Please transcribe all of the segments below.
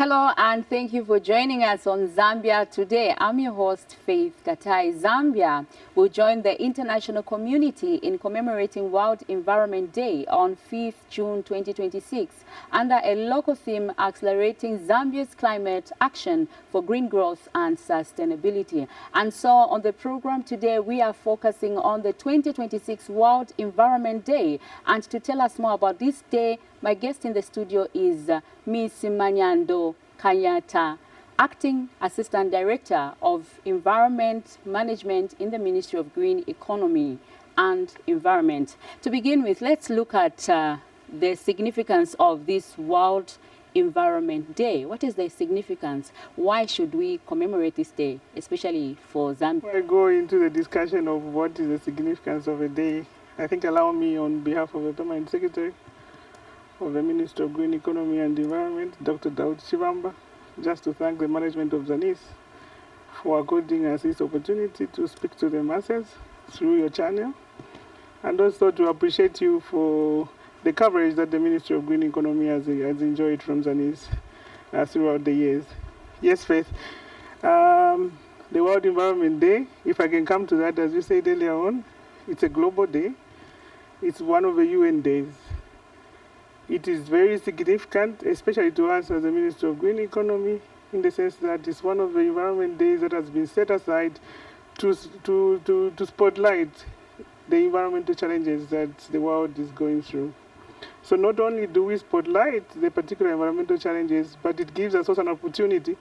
Hello and thank you for joining us on Zambia Today. I'm your host, Faith Katai. Zambia will join the international community in commemorating World Environment Day on 5th June 2026 under a local theme accelerating Zambia's climate action for green growth and sustainability. And so on the program today, we are focusing on the 2026 World Environment Day. And to tell us more about this day, my guest in the studio is Ms. Manyando Kanyata, Acting Assistant Director of Environment Management in the Ministry of Green Economy and Environment. To begin with, let's look at the significance of this World Environment Day. What is the significance? Why should we commemorate this day, especially for Zambia? Before I go into the discussion of what is the significance of a day, I think allow me on behalf of the Permanent Secretary of the Ministry of Green Economy and Environment, Dr. Daud Shivamba, just to thank the management of ZANIS for according us this opportunity to speak to the masses through your channel, and also to appreciate you for the coverage that the Ministry of Green Economy has enjoyed from ZANIS throughout the years. Yes, Faith. The World Environment Day, if I can come to that, as you said earlier on, it's a global day. It's one of the UN days. It is very significant, especially to us as the Ministry of Green Economy, in the sense that it's one of the environment days that has been set aside to spotlight the environmental challenges that the world is going through. So not only do we spotlight the particular environmental challenges, but it gives us also an opportunity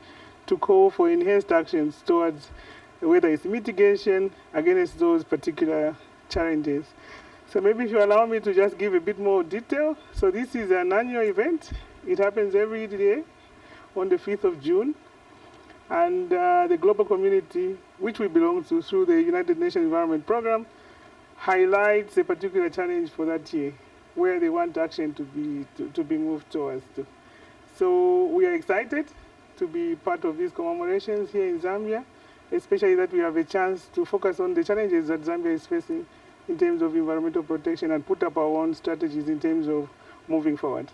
to call for enhanced actions towards whether it's mitigation against those particular challenges. So maybe if you allow me to just give a bit more detail. So this is an annual event. It happens every day on the 5th of June. And the global community, which we belong to through the United Nations Environment Programme, highlights a particular challenge for that year, where they want action to be moved towards. So we are excited to be part of these commemorations here in Zambia, especially that we have a chance to focus on the challenges that Zambia is facing in terms of environmental protection and put up our own strategies in terms of moving forward.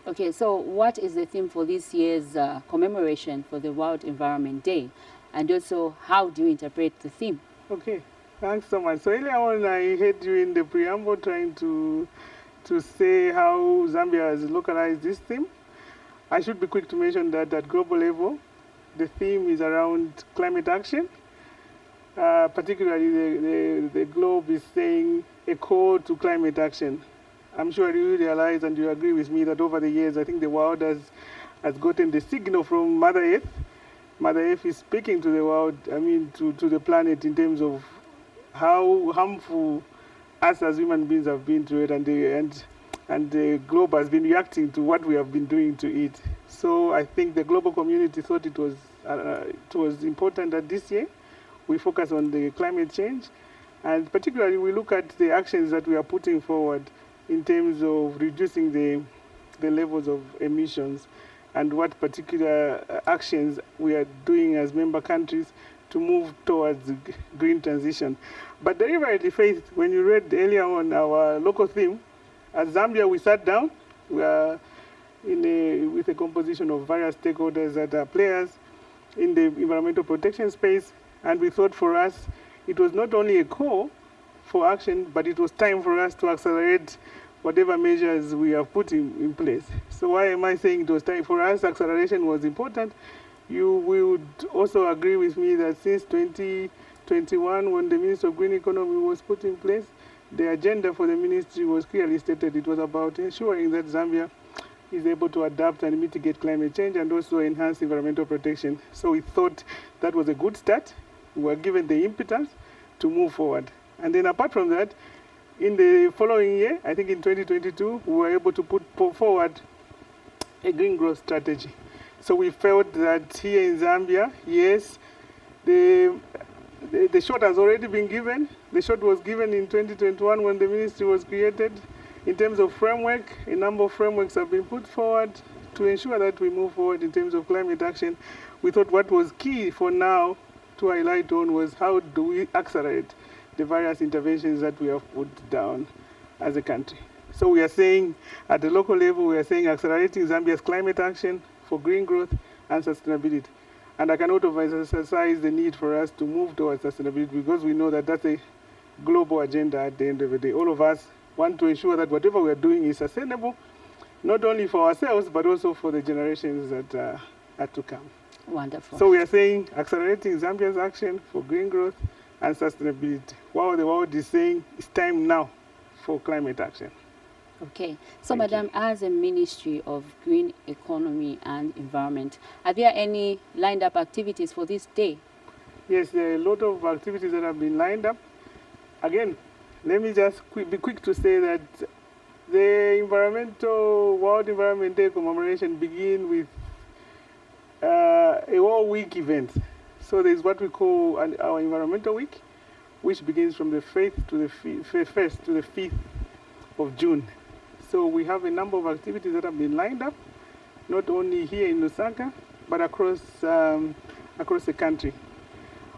Okay, so what is the theme for this year's commemoration for the World Environment Day? And also, how do you interpret the theme? Okay, thanks so much. So earlier on, I heard you in the preamble trying to say how Zambia has localized this theme. I should be quick to mention that at global level, the theme is around climate action. Particularly the globe is saying a call to climate action. I'm sure you realize and you agree with me that over the years, I think the world has gotten the signal from Mother Earth. Mother Earth is speaking to the world, to the planet in terms of how harmful us as human beings have been to it, and the globe has been reacting to what we have been doing to it. So I think the global community thought it was important that this year we focus on the climate change, and particularly we look at the actions that we are putting forward in terms of reducing the levels of emissions and what particular actions we are doing as member countries to move towards the green transition. But deliberately, Faith, when you read earlier on our local theme, at Zambia we sat down, we are with a composition of various stakeholders that are players in the environmental protection space. And we thought for us, it was not only a call for action, but it was time for us to accelerate whatever measures we have put in place. So why am I saying it was time for us? Acceleration was important. You would also agree with me that since 2021, when the Ministry of Green Economy was put in place, the agenda for the ministry was clearly stated. It was about ensuring that Zambia is able to adapt and mitigate climate change and also enhance environmental protection. So we thought that was a good start. We were given the impetus to move forward. And then apart from that, in the following year, I think in 2022, we were able to put forward a green growth strategy. So we felt that here in Zambia, yes, the shot has already been given. The shot was given in 2021 when the ministry was created. In terms of framework, a number of frameworks have been put forward to ensure that we move forward in terms of climate action. We thought what was key for now to highlight on was how do we accelerate the various interventions that we have put down as a country. So we are saying at the local level, we are saying accelerating Zambia's climate action for green growth and sustainability. And I cannot emphasize the need for us to move towards sustainability because we know that that's a global agenda at the end of the day. All of us want to ensure that whatever we are doing is sustainable, not only for ourselves, but also for the generations that are to come. Wonderful. So we are saying accelerating Zambia's action for green growth and sustainability. While the world is saying it's time now for climate action. Okay. So, Madam, as a Ministry of Green Economy and Environment, are there any lined up activities for this day? Yes, there are a lot of activities that have been lined up. Again, let me just be quick to say that the World Environment Day commemoration begin with a all-week event. So there's what we call our Environmental Week, which begins from the 1st to the 5th of June. So we have a number of activities that have been lined up, not only here in Lusaka, but across the country.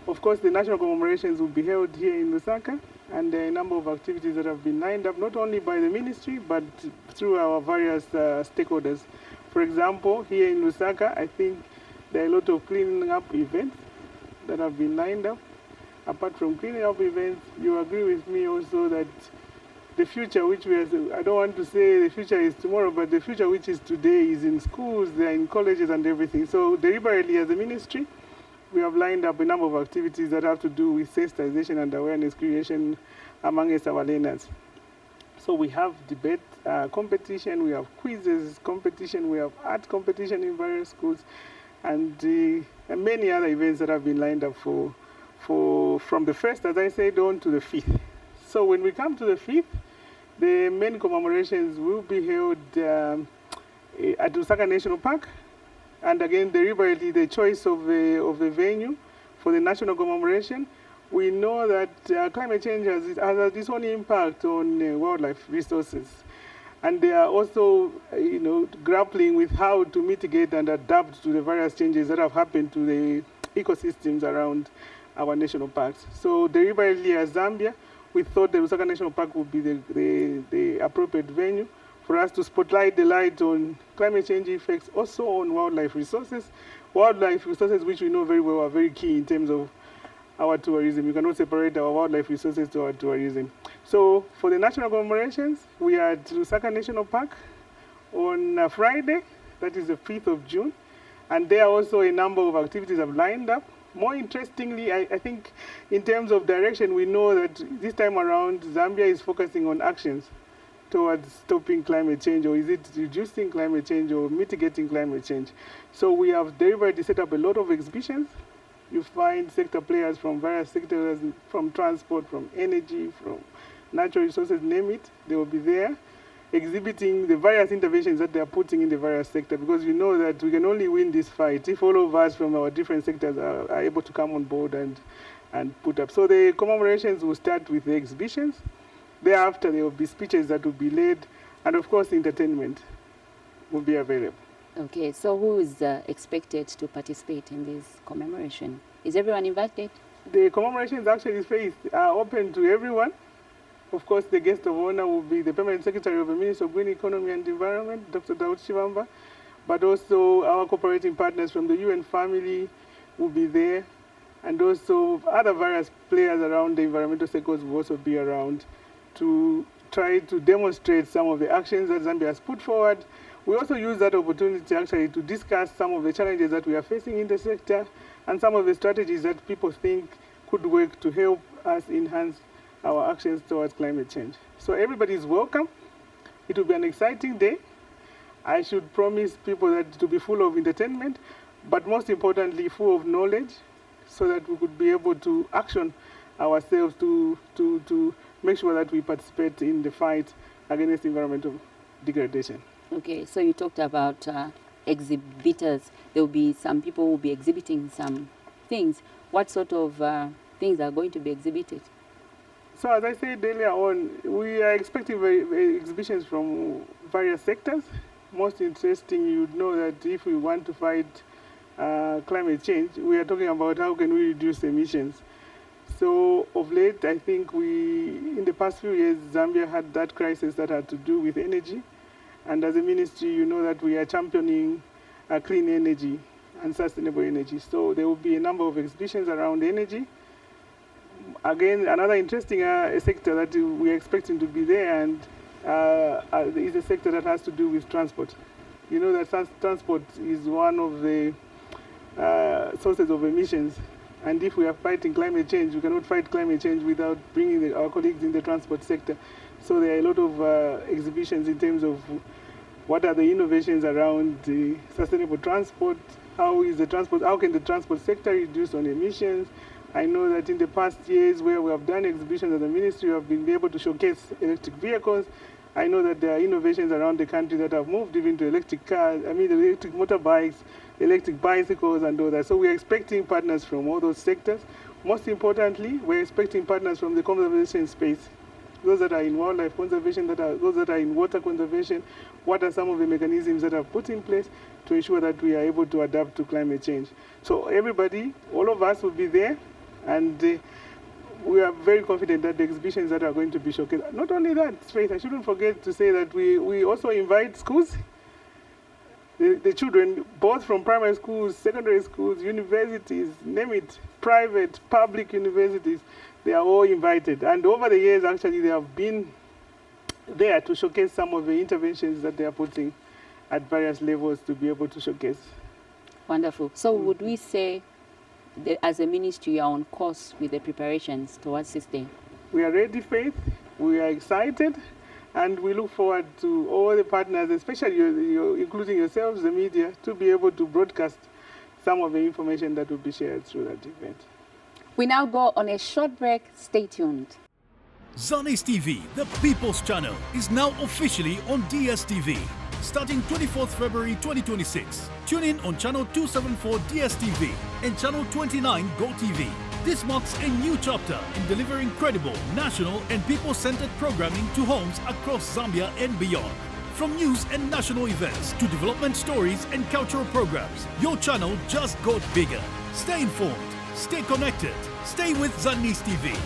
Of course, the national commemorations will be held here in Lusaka, and there are a number of activities that have been lined up, not only by the ministry, but through our various stakeholders. For example, here in Lusaka, I think there are a lot of cleaning up events that have been lined up. Apart from cleaning up events, you agree with me also that the future, which I don't want to say the future is tomorrow, but the future which is today is in schools, they're in colleges and everything. So deliberately as a ministry, we have lined up a number of activities that have to do with sensitization and awareness creation amongst our learners. So we have debate competition, we have quizzes competition, we have art competition in various schools, and many other events that have been lined up from the 1st, as I said, on to the 5th. So when we come to the 5th, the main commemorations will be held at Lusaka National Park. And again, deliberately, the choice of the venue for the national commemoration, we know that climate change has its own impact on wildlife resources. And they are also, grappling with how to mitigate and adapt to the various changes that have happened to the ecosystems around our national parks. So deliberately, as Zambia, we thought the Lusaka National Park would be the appropriate venue for us to spotlight the light on climate change effects, also on wildlife resources. Wildlife resources, which we know very well, are very key in terms of our tourism. You cannot separate our wildlife resources to our tourism. So for the national commemorations, we are at Lusaka National Park on Friday, that is the 5th of June. And there are also a number of activities have lined up. More interestingly, I think in terms of direction, we know that this time around, Zambia is focusing on actions towards stopping climate change, or is it reducing climate change or mitigating climate change? So we have deliberately set up a lot of exhibitions. You find sector players from various sectors, from transport, from energy, from natural resources, name it, they will be there exhibiting the various interventions that they are putting in the various sectors, because you know that we can only win this fight if all of us from our different sectors are able to come on board and put up. So the commemorations will start with the exhibitions. Thereafter, there will be speeches that will be led, and of course, entertainment will be available. Okay, so who is expected to participate in this commemoration? Is everyone invited? The commemorations actually are open to everyone. Of course, the guest of honor will be the Permanent Secretary of the Ministry of Green Economy and Environment, Dr. Daud Shivamba, but also our cooperating partners from the UN family will be there, and also other various players around the environmental sectors will also be around to try to demonstrate some of the actions that Zambia has put forward. We also use that opportunity actually to discuss some of the challenges that we are facing in the sector and some of the strategies that people think could work to help us enhance our actions towards climate change. So everybody is welcome. It will be an exciting day. I should promise people that to be full of entertainment, but most importantly, full of knowledge, so that we could be able to action ourselves to make sure that we participate in the fight against environmental degradation. Okay, so you talked about exhibitors. There will be some people who will be exhibiting some things. What sort of things are going to be exhibited? So as I said earlier on, we are expecting exhibitions from various sectors. Most interesting, you know that if we want to fight climate change, we are talking about how can we reduce emissions. So of late, I think in the past few years, Zambia had that crisis that had to do with energy. And as a ministry, you know that we are championing clean energy and sustainable energy. So there will be a number of exhibitions around energy. Again, another interesting sector that we are expecting to be there and is a sector that has to do with transport. You know that transport is one of the sources of emissions. And if we are fighting climate change, we cannot fight climate change without bringing our colleagues in the transport sector. So there are a lot of exhibitions in terms of what are the innovations around the sustainable transport, how can the transport sector reduce on emissions. I know that in the past years where we have done exhibitions at the ministry, we have been able to showcase electric vehicles. I know that there are innovations around the country that have moved even to electric cars, electric motorbikes, electric bicycles and all that. So we're expecting partners from all those sectors. Most importantly, we're expecting partners from the conservation space. Those that are in wildlife conservation, those that are in water conservation. What are some of the mechanisms that are put in place to ensure that we are able to adapt to climate change? So everybody, all of us will be there, and we are very confident that the exhibitions that are going to be showcased. Not only that, Faith, I shouldn't forget to say that we also invite schools, the children, both from primary schools, secondary schools, universities, name it, private, public universities, they are all invited. And over the years, actually, they have been there to showcase some of the interventions that they are putting at various levels to be able to showcase. Wonderful. So would we say as a ministry, you are on course with the preparations towards this day? We are ready, Faith. We are excited, and we look forward to all the partners, especially including yourselves, the media, to be able to broadcast some of the information that will be shared through that event. We now go on a short break. Stay tuned. Zani's TV, the People's Channel, is now officially on DSTV. Starting 24th February 2026. Tune in on channel 274 DSTV and channel 29 GoTV. This marks a new chapter in delivering credible, national and people-centered programming to homes across Zambia and beyond. From news and national events to development stories and cultural programs, your channel just got bigger. Stay informed, stay connected, stay with Zani's TV.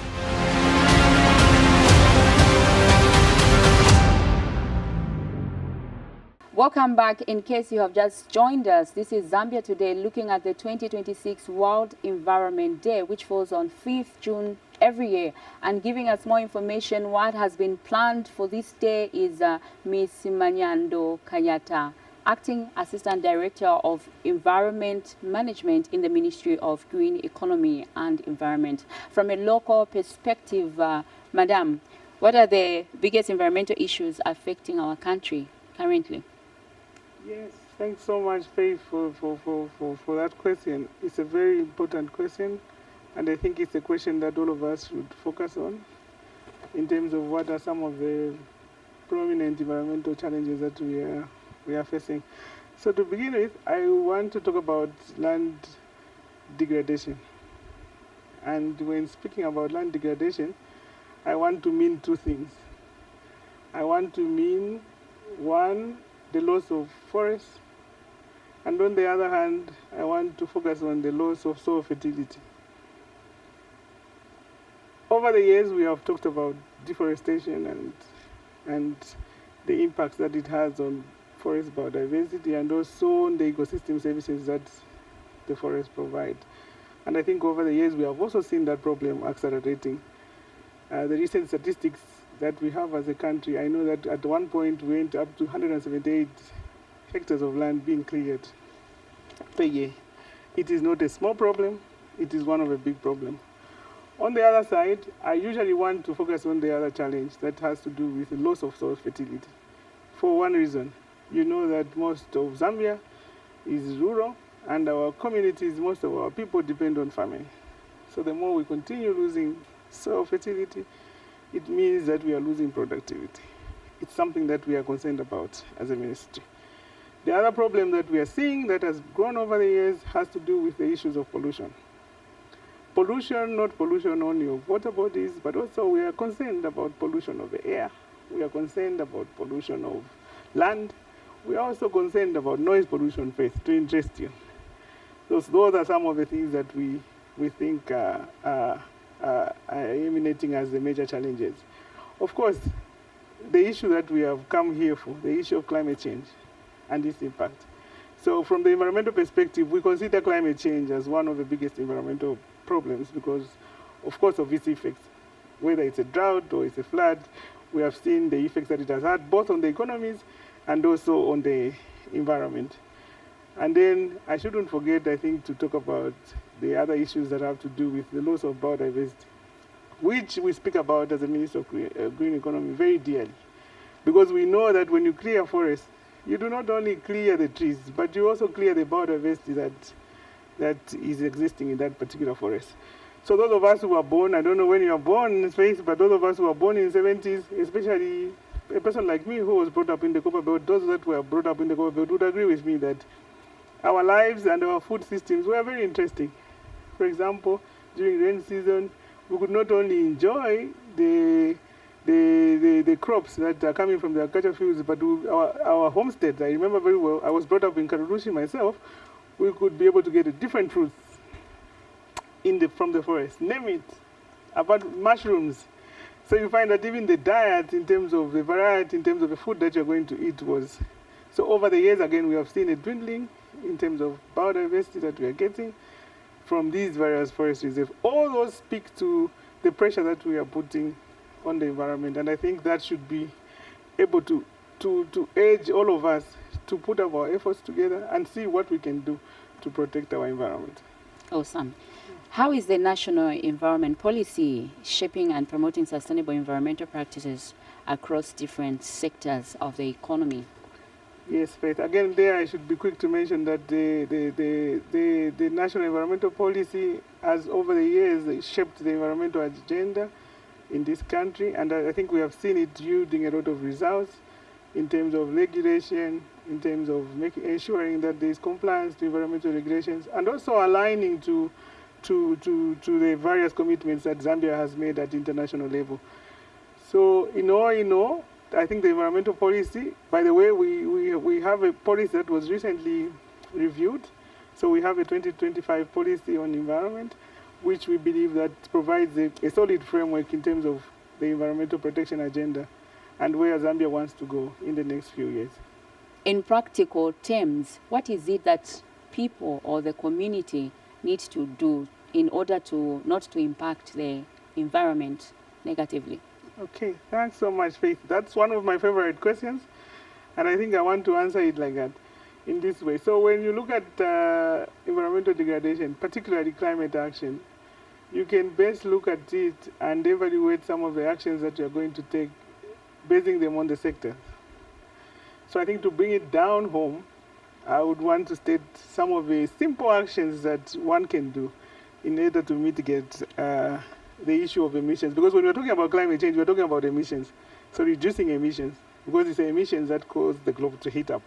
Welcome back. In case you have just joined us, this is Zambia Today, looking at the 2026 World Environment Day, which falls on 5th June every year. And giving us more information, what has been planned for this day is Ms. Manyando Kayata, Acting Assistant Director of Environment Management in the Ministry of Green Economy and Environment. From a local perspective, Madam, what are the biggest environmental issues affecting our country currently? Yes, thanks so much, Faith, for that question. It's a very important question, and I think it's a question that all of us should focus on in terms of what are some of the prominent environmental challenges that we are facing. So to begin with, I want to talk about land degradation. And when speaking about land degradation, I want to mean two things. I want to mean, one, the loss of forests, and on the other hand, I want to focus on the loss of soil fertility. Over the years, we have talked about deforestation and the impacts that it has on forest biodiversity and also on the ecosystem services that the forests provide. And I think over the years, we have also seen that problem accelerating. The recent statistics that we have as a country, I know that at one point we went up to 178 hectares of land being cleared per year. It is not a small problem, it is one of a big problem. On the other side, I usually want to focus on the other challenge that has to do with the loss of soil fertility. For one reason, you know that most of Zambia is rural, and our communities, most of our people depend on farming. So the more we continue losing soil fertility, it means that we are losing productivity. It's something that we are concerned about as a ministry. The other problem that we are seeing that has grown over the years has to do with the issues of pollution. Pollution, not pollution only of water bodies, but also we are concerned about pollution of the air. We are concerned about pollution of land. We are also concerned about noise pollution, Faith, to interest you. Those are some of the things that we think are emanating as the major challenges. Of course, the issue that we have come here for, the issue of climate change and its impact. So from the environmental perspective, we consider climate change as one of the biggest environmental problems because, of course, of its effects. Whether it's a drought or it's a flood, we have seen the effects that it has had both on the economies and also on the environment. And then I shouldn't forget, I think, to talk about the other issues that have to do with the loss of biodiversity, which we speak about as a Minister of Green Economy very dearly. Because we know that when you clear forests, you do not only clear the trees, but you also clear the biodiversity that is existing in that particular forest. So those of us who were born, I don't know when you were born in space, but those of us who were born in the 70s, especially a person like me who was brought up in the Copper Belt, those that were brought up in the Copper Belt would agree with me that our lives and our food systems were very interesting. For example, during rain season, we could not only enjoy the crops that are coming from the agriculture fields, but our homesteads, I remember very well, I was brought up in Karurushi myself, we could be able to get different fruits from the forest. Name it, about mushrooms. So you find that even the diet in terms of the variety, in terms of the food that you're going to eat was. So over the years, again, we have seen a dwindling in terms of biodiversity that we are getting from these various forest reserves. All those speak to the pressure that we are putting on the environment, and I think that should be able to urge all of us to put up our efforts together and see what we can do to protect our environment. Awesome. How is the national environment policy shaping and promoting sustainable environmental practices across different sectors of the economy? Yes, Faith. Again, there I should be quick to mention that the national environmental policy has, over the years, shaped the environmental agenda in this country, and I think we have seen it yielding a lot of results in terms of regulation, in terms of ensuring that there is compliance to environmental regulations, and also aligning to the various commitments that Zambia has made at international level. So in all, I think the environmental policy, by the way, we have a policy that was recently reviewed. So we have a 2025 policy on environment, which we believe that provides a solid framework in terms of the environmental protection agenda and where Zambia wants to go in the next few years. In practical terms, what is it that people or the community need to do in order to not to impact the environment negatively? Okay, thanks so much, Faith. That's one of my favorite questions, and I think I want to answer it like that, in this way. So when you look at environmental degradation, particularly climate action, you can best look at it and evaluate some of the actions that you're going to take, basing them on the sector. So I think to bring it down home, I would want to state some of the simple actions that one can do in order to mitigate the issue of emissions. Because when we're talking about climate change, we're talking about emissions. So reducing emissions, because it's the emissions that cause the globe to heat up.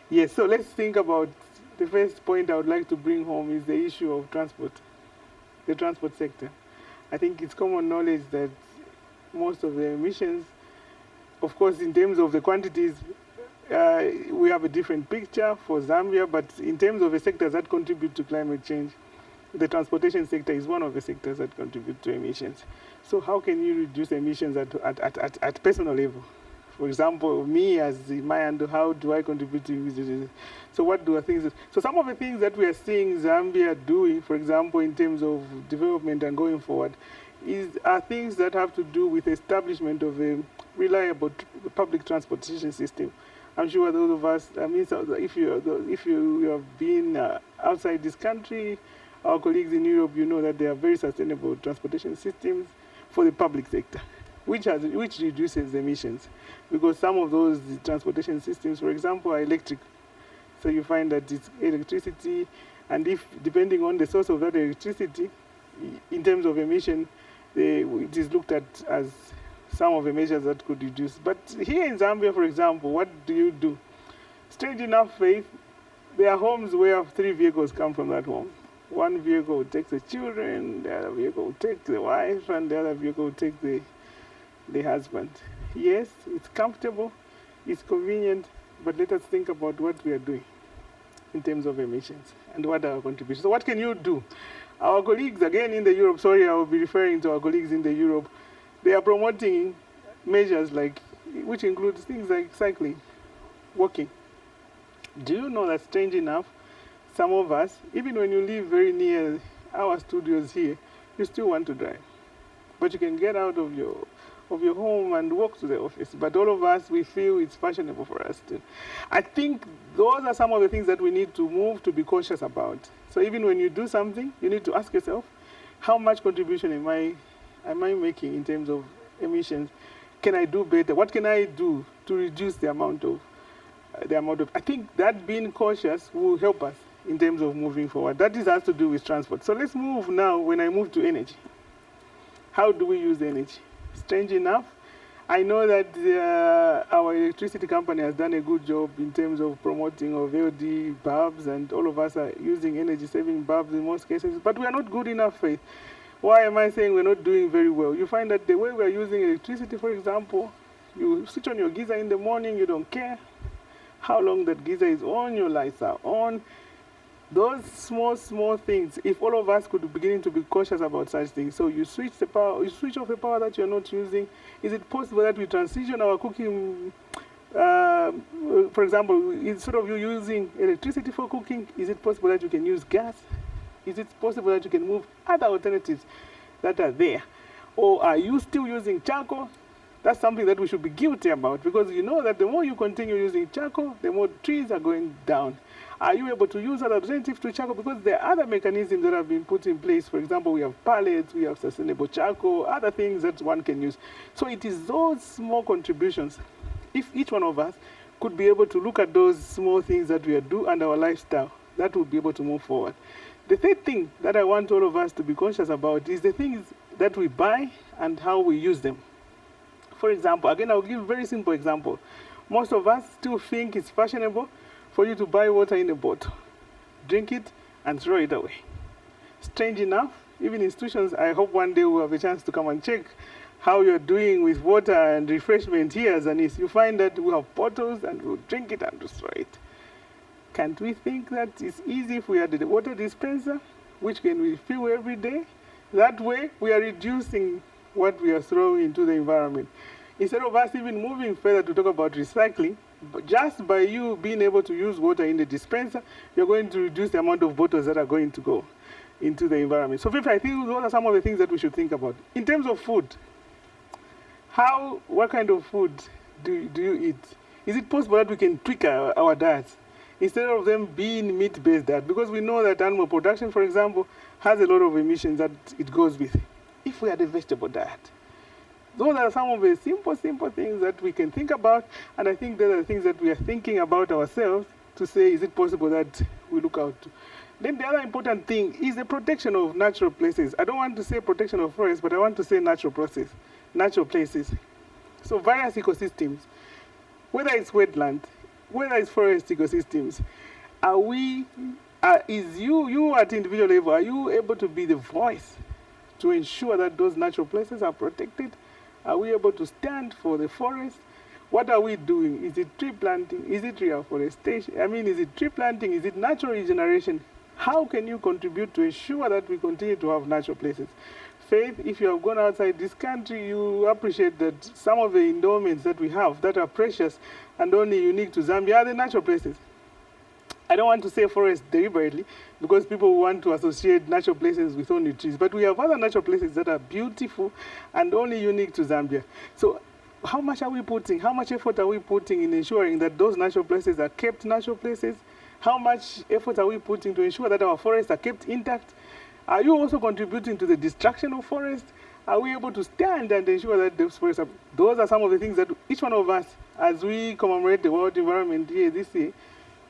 Yes, so let's think about the first point I would like to bring home is the issue of transport, the transport sector. I think it's common knowledge that most of the emissions, of course, in terms of the quantities, we have a different picture for Zambia, but in terms of the sectors that contribute to climate change, the transportation sector is one of the sectors that contribute to emissions. So how can you reduce emissions at personal level? For example, me as Mayandu, how do I contribute to this? So what do I think? So some of the things that we are seeing Zambia doing, for example, in terms of development and going forward, are things that have to do with establishment of a reliable public transportation system. I'm sure those of us, I mean, if you have been outside this country, our colleagues in Europe, you know that there are very sustainable transportation systems for the public sector, which reduces emissions, because some of those transportation systems, for example, are electric. So you find that it's electricity, and if depending on the source of that electricity, in terms of emission, it is looked at as some of the measures that could reduce. But here in Zambia, for example, what do you do? Strange enough, Faith, there are homes where 3 vehicles come from that home. One vehicle will take the children, the other vehicle will take the wife, and the other vehicle will take the husband. Yes, it's comfortable, it's convenient, but let us think about what we are doing in terms of emissions and what are our contributions. So what can you do? Our colleagues, again in the Europe, sorry, I will be referring to our colleagues in the Europe, they are promoting measures which includes things like cycling, walking. Do you know that, strange enough, some of us, even when you live very near our studios here, you still want to drive. But you can get out of your home and walk to the office. But all of us, we feel it's fashionable for us to. I think those are some of the things that we need to move to be cautious about. So even when you do something, you need to ask yourself, how much contribution am I making in terms of emissions? Can I do better? What can I do to reduce the amount of, I think that being cautious will help us in terms of moving forward. That has to do with transport. So let's move now, when I move to energy. How do we use energy? Strange enough, I know that our electricity company has done a good job in terms of promoting of LD bulbs, and all of us are using energy-saving bulbs in most cases, but we are not good enough, Faith. Why am I saying we're not doing very well? You find that the way we're using electricity, for example, you switch on your geyser in the morning, you don't care how long that geyser is on, your lights are on. Those small things, if all of us could begin to be cautious about such things. So you switch the power, you switch off the power that you're not using. Is it possible that we transition our cooking, for example, instead of you using electricity for cooking, is it possible that you can use gas? Is it possible that you can move other alternatives that are there? Or are you still using charcoal? That's something that we should be guilty about, because you know that the more you continue using charcoal, the more trees are going down. Are you able to use other alternatives to charcoal? Because there are other mechanisms that have been put in place. For example, we have pallets, we have sustainable charcoal, other things that one can use. So it is those small contributions. If each one of us could be able to look at those small things that we do and our lifestyle, that would be able to move forward. The third thing that I want all of us to be conscious about is the things that we buy and how we use them. For example, again, I'll give a very simple example. Most of us still think it's fashionable for you to buy water in a bottle, drink it, and throw it away. Strange enough, even institutions, I hope one day we'll have a chance to come and check how you're doing with water and refreshment here as an is. You find that we have bottles and we'll drink it and destroy it. Can't we think that it's easy if we had a water dispenser, which can we fill every day? That way, we are reducing what we are throwing into the environment. Instead of us even moving further to talk about recycling, but just by you being able to use water in the dispenser, you're going to reduce the amount of bottles that are going to go into the environment. So, I think those are some of the things that we should think about. In terms of food, what kind of food do you eat? Is it possible that we can tweak our diets instead of them being meat-based diet? Because we know that animal production, for example, has a lot of emissions that it goes with. If we had a vegetable diet, those are some of the simple things that we can think about, and I think those are the things that we are thinking about ourselves to say, is it possible that we look out to? Then the other important thing is the protection of natural places. I don't want to say protection of forests, but I want to say natural places. So various ecosystems, whether it's wetland, whether it's forest ecosystems, is you at individual level, are you able to be the voice to ensure that those natural places are protected? Are we able to stand for the forest? What are we doing? Is it tree planting? Is it reforestation? Is it tree planting? Is it natural regeneration? How can you contribute to ensure that we continue to have natural places? Faith, if you have gone outside this country, you appreciate that some of the endowments that we have that are precious and only unique to Zambia are the natural places. I don't want to say forest deliberately because people want to associate natural places with only trees, but we have other natural places that are beautiful and only unique to Zambia. So how much effort are we putting in ensuring that those natural places are kept natural places? How much effort are we putting to ensure that our forests are kept intact? Are you also contributing to the destruction of forests? Are we able to stand and ensure that those forests are... Those are some of the things that each one of us, as we commemorate the World Environment Day this year,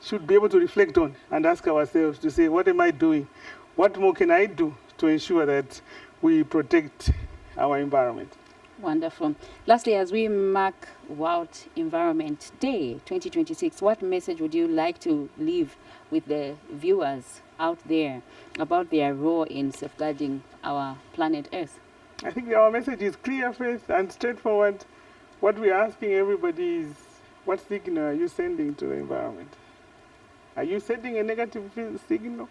should be able to reflect on and ask ourselves to say, what am I doing? What more can I do to ensure that we protect our environment? Wonderful. Lastly, as we mark World Environment Day 2026, what message would you like to leave with the viewers out there about their role in safeguarding our planet Earth? I think our message is clear, Faith, and straightforward. What we're asking everybody is, what signal are you sending to the environment? Are you sending a negative signal?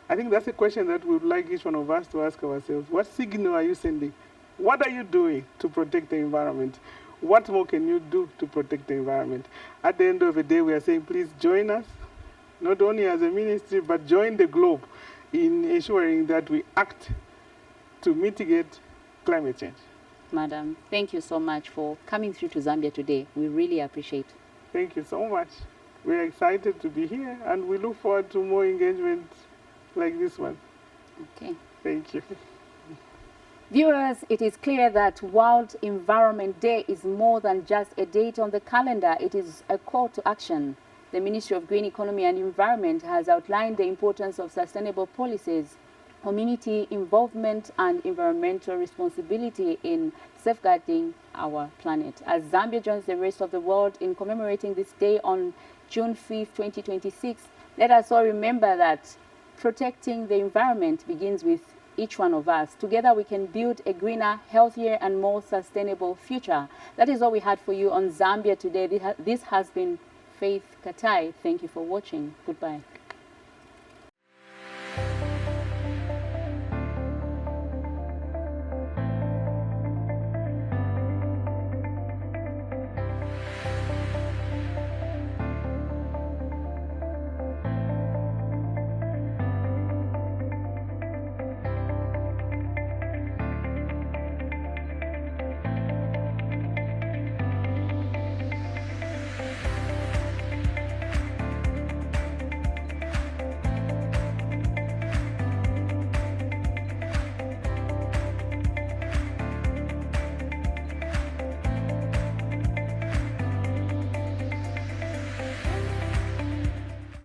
I think that's a question that we would like each one of us to ask ourselves. What signal are you sending? What are you doing to protect the environment? What more can you do to protect the environment? At the end of the day, we are saying, please join us not only as a ministry, but join the globe in ensuring that we act to mitigate climate change. Madam, thank you so much for coming through to Zambia today. We really appreciate it. Thank you so much. We're excited to be here, and we look forward to more engagement like this one. Okay. Thank you. Viewers, it is clear that World Environment Day is more than just a date on the calendar. It is a call to action. The Ministry of Green Economy and Environment has outlined the importance of sustainable policies, community involvement, and environmental responsibility in safeguarding our planet. As Zambia joins the rest of the world in commemorating this day on June 5th, 2026, let us all remember that protecting the environment begins with each one of us. Together we can build a greener, healthier, and more sustainable future. That is all we had for you on Zambia today. This has been Faith Katai. Thank you for watching. Goodbye.